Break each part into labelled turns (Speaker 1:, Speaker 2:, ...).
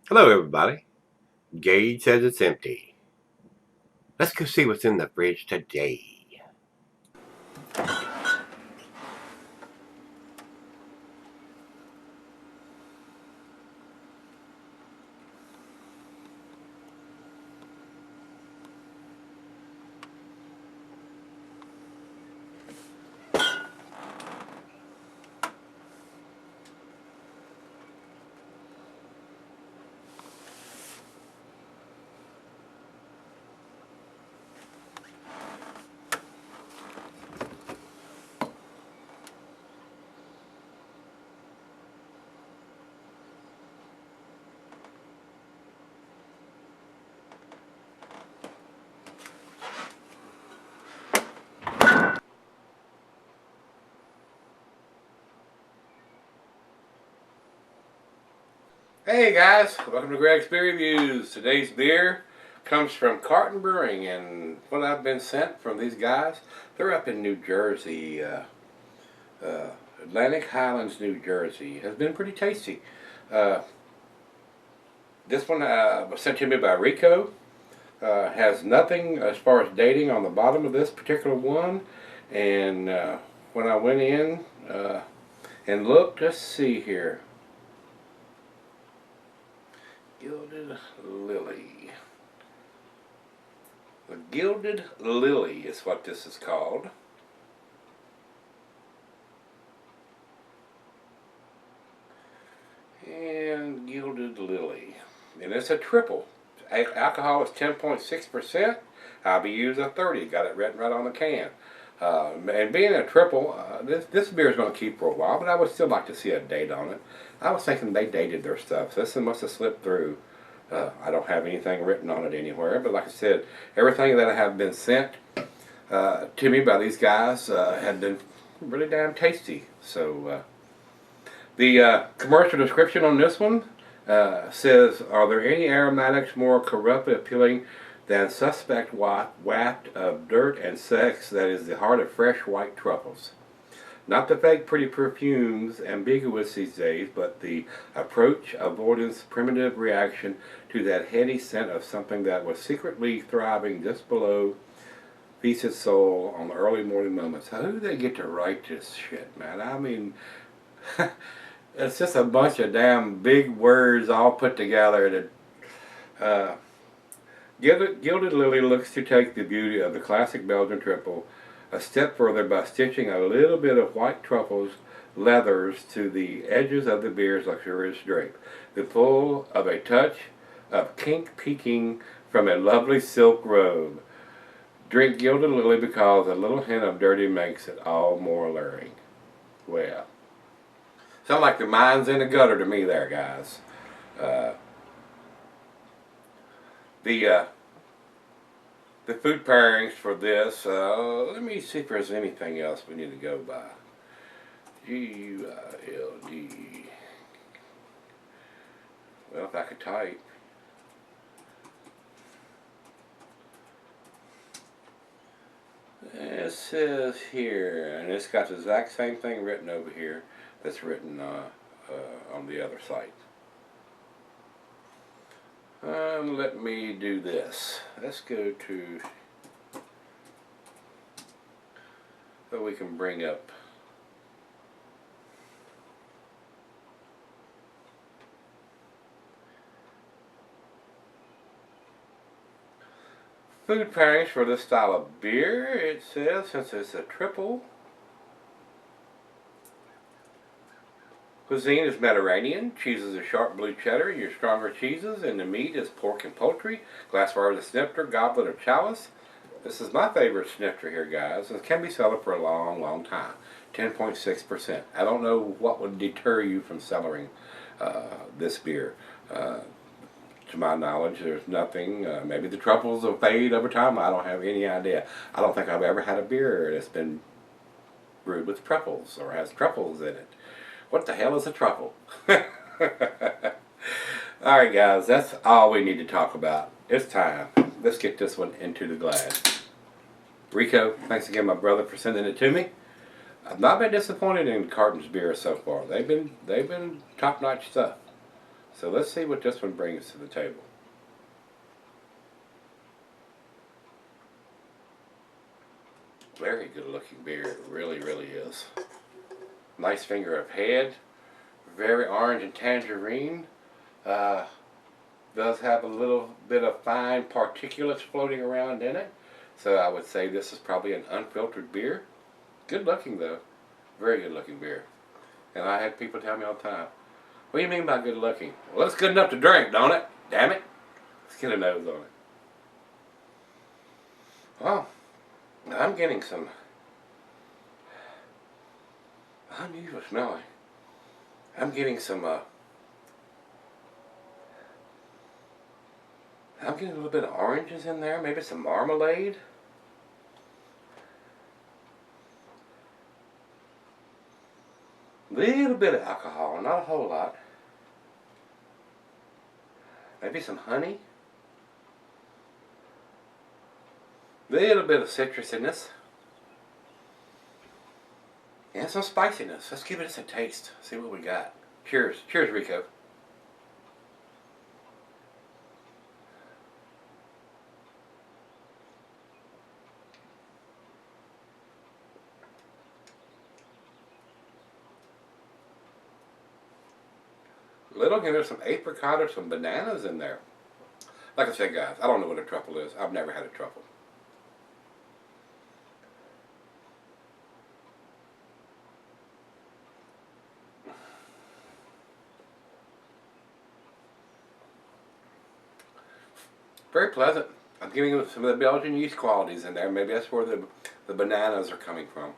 Speaker 1: Hello, everybody. Gage says it's empty. Let's go see what's in the fridge today. Hey guys, welcome to Gregsbeerreviews. Today's beer comes from Carton Brewing, and what I've been sent from these guys, they're up in New Jersey, Atlantic Highlands, New Jersey. Has been pretty tasty. Uh, this one was sent to me by Rico. Has nothing as far as dating on the bottom of this particular one, and when I went in and looked, let's see here. Gilded Lily. The Gilded Lily is what this is called. And Gilded Lily. And it's a triple. Alcohol is 10.6%. IBU is 30. Got it written right on the can. And being a triple, this beer is going to keep for a while, but I would still like to see a date on it. I was thinking they dated their stuff, so this must have slipped through. I don't have anything written on it anywhere, but like I said, everything that I have been sent to me by these guys had been really damn tasty. So the commercial description on this one says, "Are there any aromatics more corruptly appealing than suspect waft of dirt and sex that is the heart of fresh white truffles? Not the fake pretty perfumes ambiguous these days, but the approach, avoidance, primitive reaction to that heady scent of something that was secretly thriving just below feasted soul on the early morning moments." How do they get to write this shit, man? I mean, it's just a bunch of damn big words all put together. That Gilded Lily looks to take the beauty of the classic Belgian triple a step further by stitching a little bit of white truffles leathers to the edges of the beer's luxurious drape, the pull of a touch of kink peeking from a lovely silk robe. Drink Gilded Lily because a little hint of dirty makes it all more alluring. Well, sound like the mine's in the gutter to me there, guys. Uh, the food pairings for this, let me see if there's anything else we need to go by. G-U-I-L-D. Well, if I could type. It says here, and it's got the exact same thing written over here that's written on the other site. Let me do this. Let's go to, so we can bring up food pairings for this style of beer. It says, since it's a triple, cuisine is Mediterranean. Cheeses are sharp blue cheddar, your stronger cheeses, and the meat is pork and poultry. Glassware is a snifter, goblet, or chalice. This is my favorite snifter here, guys, and it can be cellared for a long, long time. 10.6%. I don't know what would deter you from cellaring this beer. To my knowledge, there's nothing. Maybe the truffles will fade over time. I don't have any idea. I don't think I've ever had a beer that's been brewed with truffles or has truffles in it. What the hell is a truffle? Alright guys, that's all we need to talk about. It's time. Let's get this one into the glass. Rico, thanks again my brother for sending it to me. I've not been disappointed in Carton's beer so far. They've been top-notch stuff. So let's see what this one brings to the table. Very good looking beer, it really, really is. Nice finger of head, very orange and tangerine. Does have a little bit of fine particulates floating around in it. So I would say this is probably an unfiltered beer. Good looking though, very good looking beer. And I had people tell me all the time, what do you mean by good looking? Well, it's good enough to drink, don't it? Damn it. Let's get a nose on it. Well, I'm getting some unusual smelling. I'm getting some, I'm getting a little bit of oranges in there, maybe some marmalade. Little bit of alcohol, not a whole lot. Maybe some honey. Little bit of citrusiness. And some spiciness. Let's give it a taste. See what we got. Cheers. Cheers, Rico. Little hint of some apricot or some bananas in there. Like I said, guys, I don't know what a truffle is. I've never had a truffle. Very pleasant. I'm getting some of the Belgian yeast qualities in there. Maybe that's where the bananas are coming from.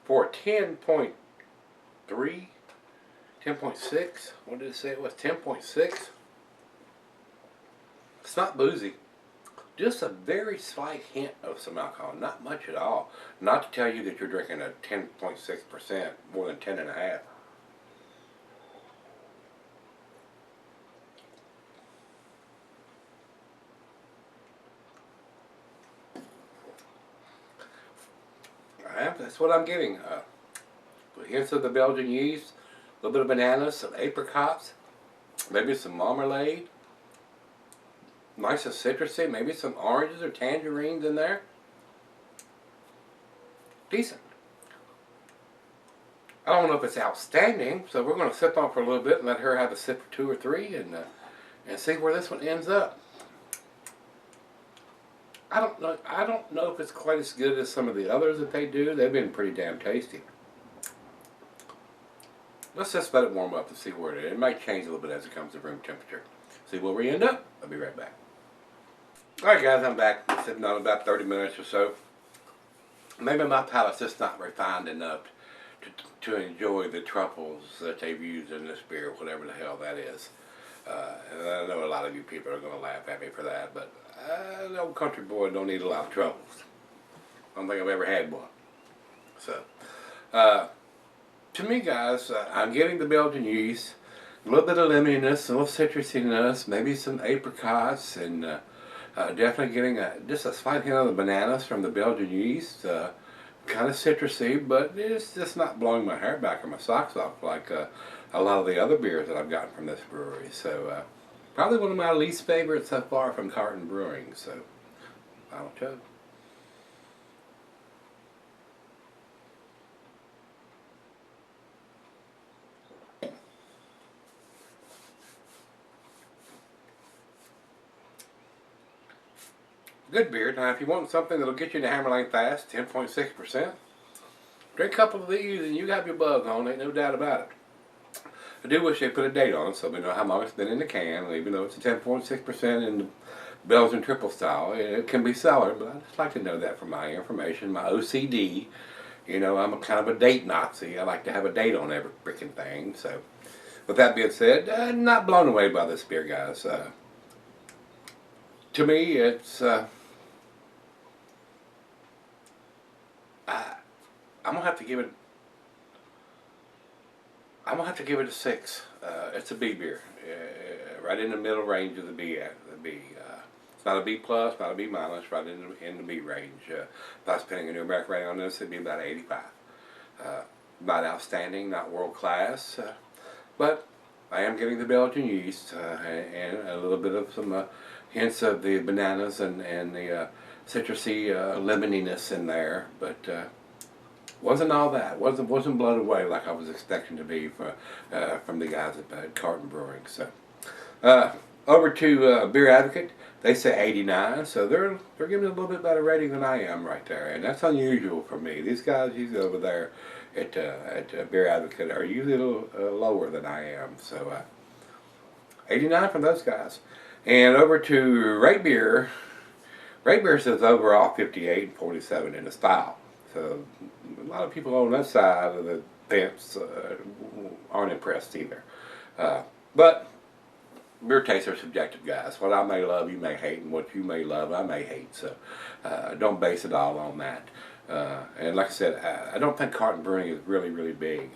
Speaker 1: For 10.3, 10.6, what did it say it was? 10.6. It's not boozy. Just a very slight hint of some alcohol, not much at all. Not to tell you that you're drinking a 10.6%, more than 10.5. That's what I'm getting. Hints of the Belgian yeast, a little bit of bananas, some apricots, maybe some marmalade. Nice and citrusy, maybe some oranges or tangerines in there. Decent. I don't know if it's outstanding, so we're going to sip on for a little bit and let her have a sip or two or three and see where this one ends up. I don't know if it's quite as good as some of the others that they do. They've been pretty damn tasty. Let's just let it warm up to see where it is. It might change a little bit as it comes to room temperature. See where we end up. I'll be right back. Alright guys, I'm back. I'm sitting on about 30 minutes or so. Maybe my palate's just not refined enough to enjoy the truffles that they've used in this beer, whatever the hell that is. And I know a lot of you people are going to laugh at me for that, but an old country boy don't eat a lot of truffles. I don't think I've ever had one. So, to me guys, I'm getting the Belgian yeast, a little bit of lemoniness, a little citrusiness, maybe some apricots, and definitely getting just a slight hint of the bananas from the Belgian yeast. Kind of citrusy, but it's just not blowing my hair back or my socks off like a lot of the other beers that I've gotten from this brewery. So probably one of my least favorites so far from Carton Brewing. So final chug. Good beer. Now, if you want something that'll get you to Hammerlane fast, 10.6%, drink a couple of these and you got your buzz on. Ain't no doubt about it. I do wish they put a date on it so we know how long it's been in the can. Even though it's a 10.6% in the Belgian triple style, it can be cellar, but I just like to know that for my information, my OCD. You know, I'm a kind of a date Nazi. I like to have a date on every freaking thing. So, with that being said, not blown away by this beer, guys. To me, it's I'm gonna have to give it. I'm gonna have to give it a 6. It's a B beer, right in the middle range of the B not a B plus, not a B minus, right in the B range. If I was putting a New American rating on this, it'd be about 85. Not outstanding, not world class, but I am getting the Belgian yeast and a little bit of some hints of the bananas and the citrusy lemoniness in there, but wasn't all that. Wasn't blown away like I was expecting to be from the guys at Carton Brewing. So over to Beer Advocate, they say 89, so they're giving it a little bit better rating than I am right there, and that's unusual for me. These guys usually over there at Beer Advocate are usually a little lower than I am. So 89 from those guys. And over to Rate Beer. Rate Beer says overall 58 and 47 in the style. So a lot of people on that side of the fence aren't impressed either. But beer tastes are subjective, guys. What I may love, you may hate, and what you may love, I may hate. So don't base it all on that. And like I said, I don't think Carton Brewing is really big.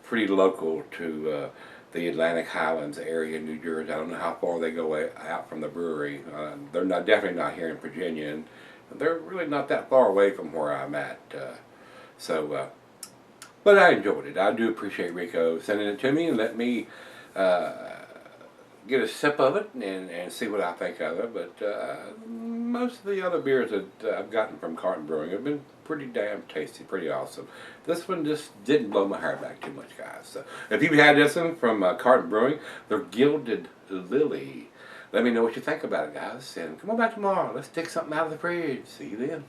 Speaker 1: Pretty local to the Atlantic Highlands area in New Jersey. I don't know how far they go out from the brewery. They're definitely not here in Virginia, and they're really not that far away from where I'm at. But I enjoyed it. I do appreciate Rico sending it to me and let me get a sip of it and see what I think of it. But most of the other beers that I've gotten from Carton Brewing have been pretty damn tasty, pretty awesome. This one just didn't blow my hair back too much, guys. So if you've had this one from Carton Brewing, their Gilded Lily, let me know what you think about it, guys. And come on back tomorrow. Let's take something out of the fridge. See you then.